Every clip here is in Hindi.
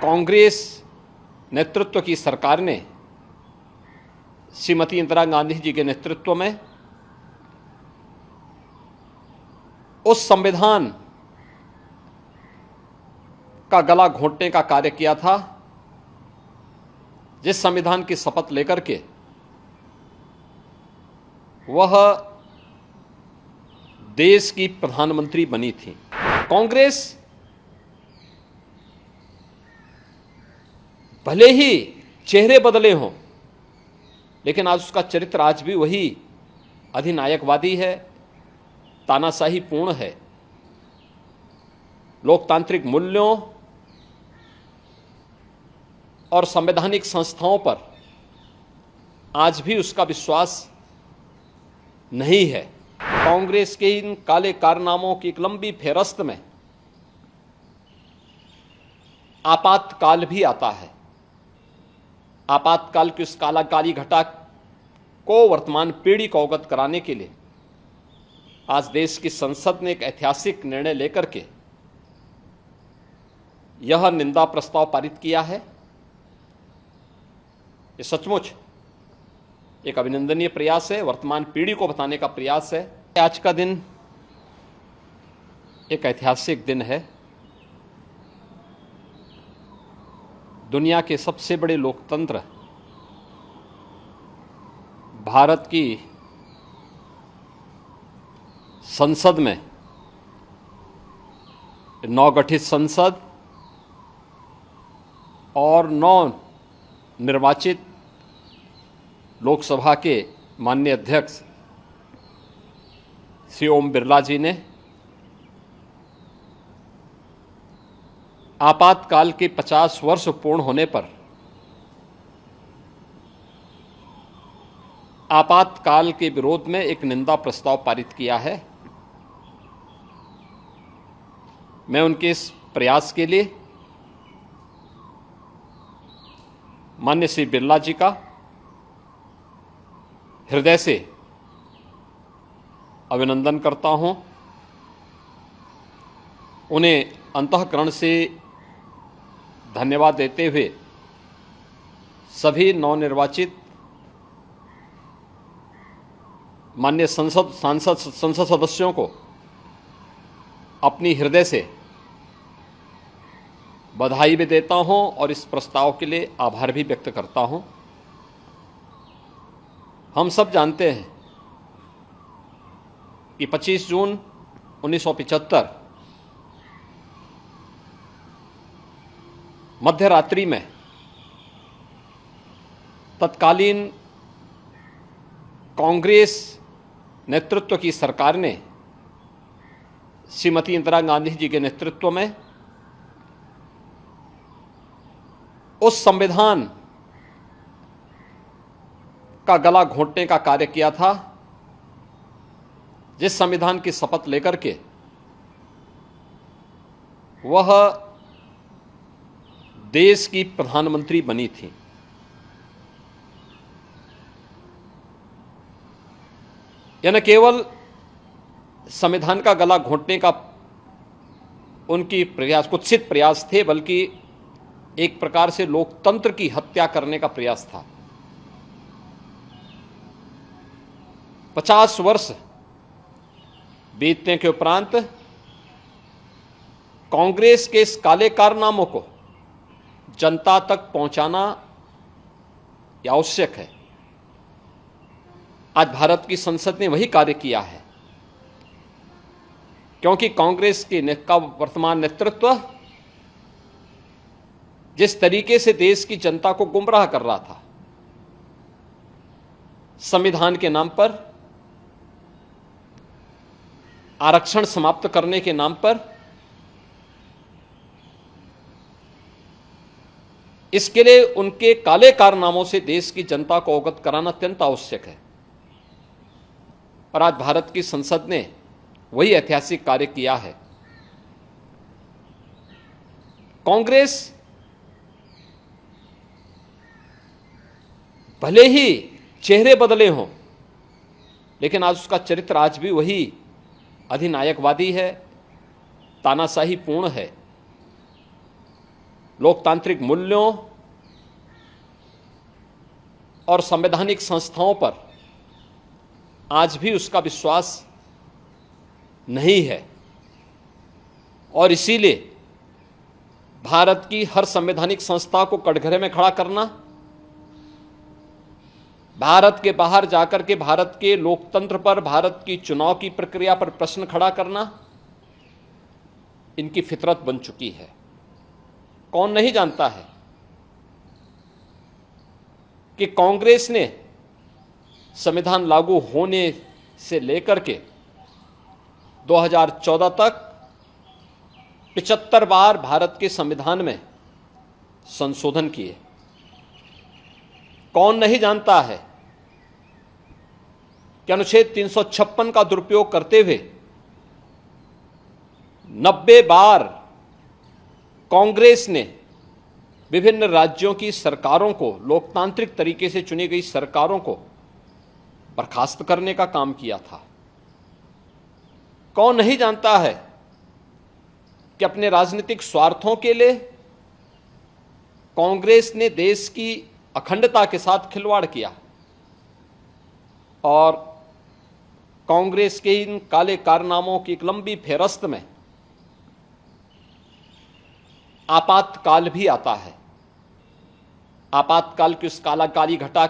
कांग्रेस नेतृत्व की सरकार ने श्रीमती इंदिरा गांधी जी के नेतृत्व में उस संविधान का गला घोंटने का कार्य किया था जिस संविधान की शपथ लेकर के वह देश की प्रधानमंत्री बनी थी। कांग्रेस भले ही चेहरे बदले हों, लेकिन आज उसका चरित्र आज भी वही अधिनायकवादी है, तानाशाही पूर्ण है। लोकतांत्रिक मूल्यों और संवैधानिक संस्थाओं पर आज भी उसका विश्वास नहीं है। कांग्रेस के इन काले कारनामों की एक लंबी फेहरिस्त में आपातकाल भी आता है। आपातकाल की उस काली घटा को वर्तमान पीढ़ी को अवगत कराने के लिए आज देश की संसद ने एक ऐतिहासिक निर्णय लेकर के यह निंदा प्रस्ताव पारित किया है। ये सचमुच एक अभिनंदनीय प्रयास है, वर्तमान पीढ़ी को बताने का प्रयास है। आज का दिन एक ऐतिहासिक दिन है। दुनिया के सबसे बड़े लोकतंत्र भारत की संसद में नवगठित संसद और निर्वाचित लोकसभा के माननीय अध्यक्ष श्री ओम बिरला जी ने आपातकाल के 50 वर्ष पूर्ण होने पर आपातकाल के विरोध में एक निंदा प्रस्ताव पारित किया है। मैं उनके इस प्रयास के लिए माननीय श्री बिरला जी का हृदय से अभिनंदन करता हूं। उन्हें अंतःकरण से धन्यवाद देते हुए सभी नवनिर्वाचित माननीय संसद सदस्यों को अपनी हृदय से बधाई भी देता हूं और इस प्रस्ताव के लिए आभार भी व्यक्त करता हूं। हम सब जानते हैं कि 25 जून 1975 मध्य रात्रि में तत्कालीन कांग्रेस नेतृत्व की सरकार ने श्रीमती इंदिरा गांधी जी के नेतृत्व में उस संविधान का गला घोंटने का कार्य किया था जिस संविधान की शपथ लेकर के वह देश की प्रधानमंत्री बनी थी। यह न केवल संविधान का गला घोंटने का उनकी कुत्सित प्रयास थे, बल्कि एक प्रकार से लोकतंत्र की हत्या करने का प्रयास था। 50 वर्ष बीतने के उपरांत कांग्रेस के इस काले कारनामों को जनता तक पहुंचाना आवश्यक है। आज भारत की संसद ने वही कार्य किया है, क्योंकि कांग्रेस का वर्तमान नेतृत्व जिस तरीके से देश की जनता को गुमराह कर रहा था, संविधान के नाम पर, आरक्षण समाप्त करने के नाम पर, इसके लिए उनके काले कारनामों से देश की जनता को अवगत कराना अत्यंत आवश्यक है। और आज भारत की संसद ने वही ऐतिहासिक कार्य किया है। कांग्रेस भले ही चेहरे बदले हों, लेकिन आज उसका चरित्र आज भी वही अधिनायकवादी है, तानाशाही पूर्ण है। लोकतांत्रिक मूल्यों और संवैधानिक संस्थाओं पर आज भी उसका विश्वास नहीं है और इसीलिए भारत की हर संवैधानिक संस्था को कटघरे में खड़ा करना, भारत के बाहर जाकर के भारत के लोकतंत्र पर, भारत की चुनाव की प्रक्रिया पर प्रश्न खड़ा करना, इनकी फितरत बन चुकी है। कौन नहीं जानता है कि कांग्रेस ने संविधान लागू होने से लेकर के 2014 तक 75 बार भारत के संविधान में संशोधन किए। कौन नहीं जानता है कि अनुच्छेद 356 का दुरुपयोग करते हुए 90 बार कांग्रेस ने विभिन्न राज्यों की सरकारों को, लोकतांत्रिक तरीके से चुनी गई सरकारों को बर्खास्त करने का काम किया था। कौन नहीं जानता है कि अपने राजनीतिक स्वार्थों के लिए कांग्रेस ने देश की अखंडता के साथ खिलवाड़ किया और कांग्रेस के इन काले कारनामों की एक लंबी फेहरिस्त में आपातकाल भी आता है। आपातकाल की उस काली घटा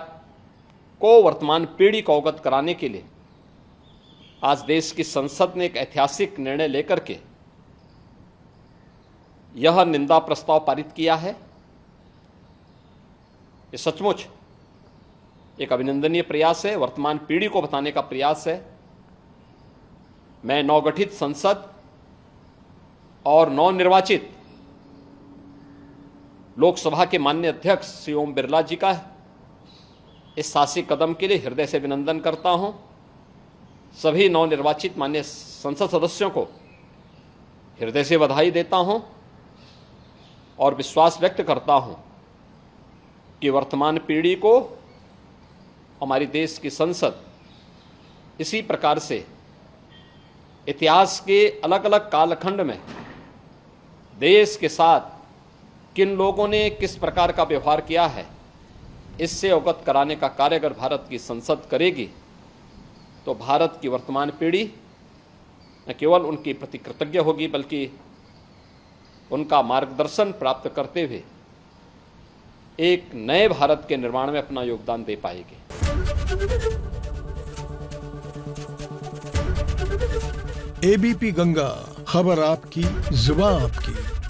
को वर्तमान पीढ़ी को अवगत कराने के लिए आज देश की संसद ने एक ऐतिहासिक निर्णय लेकर के यह निंदा प्रस्ताव पारित किया है। ये सचमुच एक अभिनंदनीय प्रयास है, वर्तमान पीढ़ी को बताने का प्रयास है। मैं नवगठित संसद और नवनिर्वाचित लोकसभा के माननीय अध्यक्ष श्री ओम बिरला जी का इस साहसिक कदम के लिए हृदय से अभिनंदन करता हूं। सभी नवनिर्वाचित माननीय संसद सदस्यों को हृदय से बधाई देता हूं और विश्वास व्यक्त करता हूं कि वर्तमान पीढ़ी को हमारी देश की संसद इसी प्रकार से इतिहास के अलग अलग कालखंड में देश के साथ किन लोगों ने किस प्रकार का व्यवहार किया है, इससे अवगत कराने का कार्य अगर भारत की संसद करेगी तो भारत की वर्तमान पीढ़ी न केवल उनके प्रति कृतज्ञ होगी बल्कि उनका मार्गदर्शन प्राप्त करते हुए एक नए भारत के निर्माण में अपना योगदान दे पाएगी। एबीपी गंगा, खबर आपकी, जुबान आपकी।